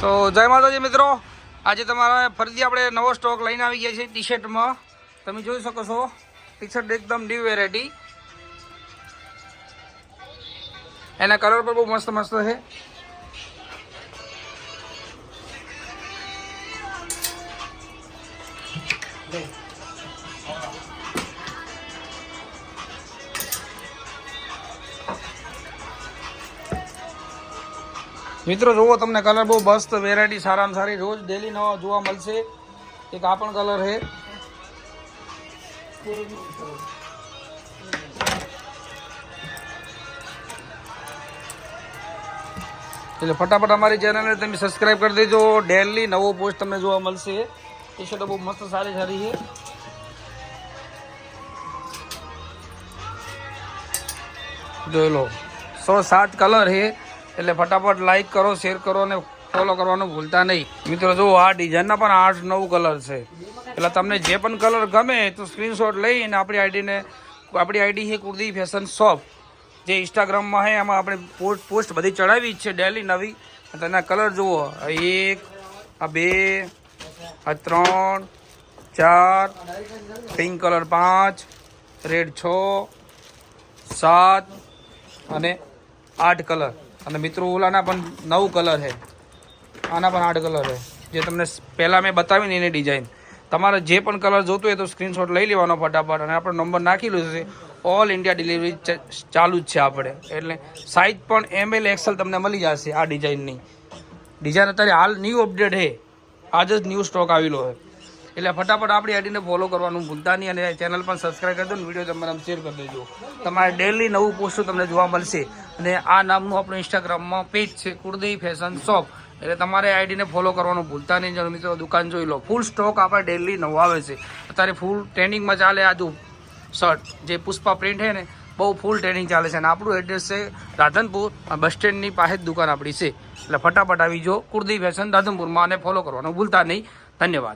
તો જય માતાજી મિત્રો, આજે તમારા ફરીથી આપણે નવો સ્ટોક લઈને આવી ગયા છે ટી શર્ટમાં. તમે જોઈ શકો છો ટી શર્ટ એકદમ ન્યૂ વેરાયટી, એના કલર પણ બહુ મસ્ત મસ્ત છે. મિત્રો જુઓ, તમને કલર બહુ મસ્ત વેરાયટી સારામાં સારી રોજ ડેલી નવા જોવા મળશે. એક આ પણ કલર છે. એટલે ફટાફટ અમારી ચેનલને તમે સબસ્ક્રાઈબ કરી દેજો. ડેલી નવો પોસ્ટ તમને જોવા મળશે. ટી શર્ટો બહુ મસ્ત સારી સારી છે. જોઈ લો, 107 કલર છે. એટલે ફટાફટ લાઈક કરો, શેર કરો અને ફોલો કરવાનું ભૂલતા નહીં. મિત્રો જુઓ, આ ડિઝાઇનના પણ 8-9 કલર છે. એટલે તમને જે પણ કલર ગમે તો સ્ક્રીનશોટ લઈને આપણી આઈડી છે કુર્દી ફેશન શોપ, જે ઇન્સ્ટાગ્રામમાં છે. એમાં આપણે પોસ્ટ બધી ચડાવી જ છે ડેલી નવી. તેના કલર જુઓ, 1, 2, 3, 4, પિંક કલર 5, રેડ 6, 7 અને 8 કલર. અને મિત્રો ઓલાના પણ 9 કલર છે. આના પણ 8 કલર છે, જે તમને પહેલાં મેં બતાવીને એની ડિઝાઇન. તમારે જે પણ કલર જોતો હોય તો સ્ક્રીનશોટ લઈ લેવાનો ફટાફટ, અને આપણો નંબર નાખેલો છે. ઓલ ઇન્ડિયા ડિલિવરી ચાલુ જ છે આપણે. એટલે સાઇઝ પણ ML XL તમને મળી જશે. આ ડિઝાઇનની ડિઝાઇન અત્યારે હાલ ન્યૂ અપડેટ છે, આજ જ ન્યૂ સ્ટોક આવેલો છે. એટલે ફટાફટ આપણી આઈડીને ફોલો કરવાનું ભૂલતા નહીં, અને ચેનલ પણ સબસ્ક્રાઈબ કરી દો, વિડીયો તમારા શેર કરી દેજો. તમારે ડેલી નવું પોસ્ટ તમને જોવા મળશે. અને આ નામનું આપણું ઇન્સ્ટાગ્રામમાં પેજ છે કુર્દી ફેશન શોપ. એટલે તમારે આઈડીને ફોલો કરવાનું ભૂલતા નહીં. મિત્રો દુકાન જોઈ લો, ફૂલ સ્ટોક આપણે ડેલી નવો આવે છે. અત્યારે ફૂલ ટ્રેનિંગમાં ચાલે. આજુ શર્ટ જે પુષ્પા પ્રિન્ટ છે ને, બહુ ફૂલ ટ્રેનિંગ ચાલે છે. અને આપણું એડ્રેસ છે રાધનપુર, બસ સ્ટેન્ડની પાસે જ દુકાન આપણી છે. એટલે ફટાફટ આવી જો કુર્દી ફેશન રાધનપુરમાં, અને ફોલો કરવાનું ભૂલતા નહીં. ધન્યવાદ.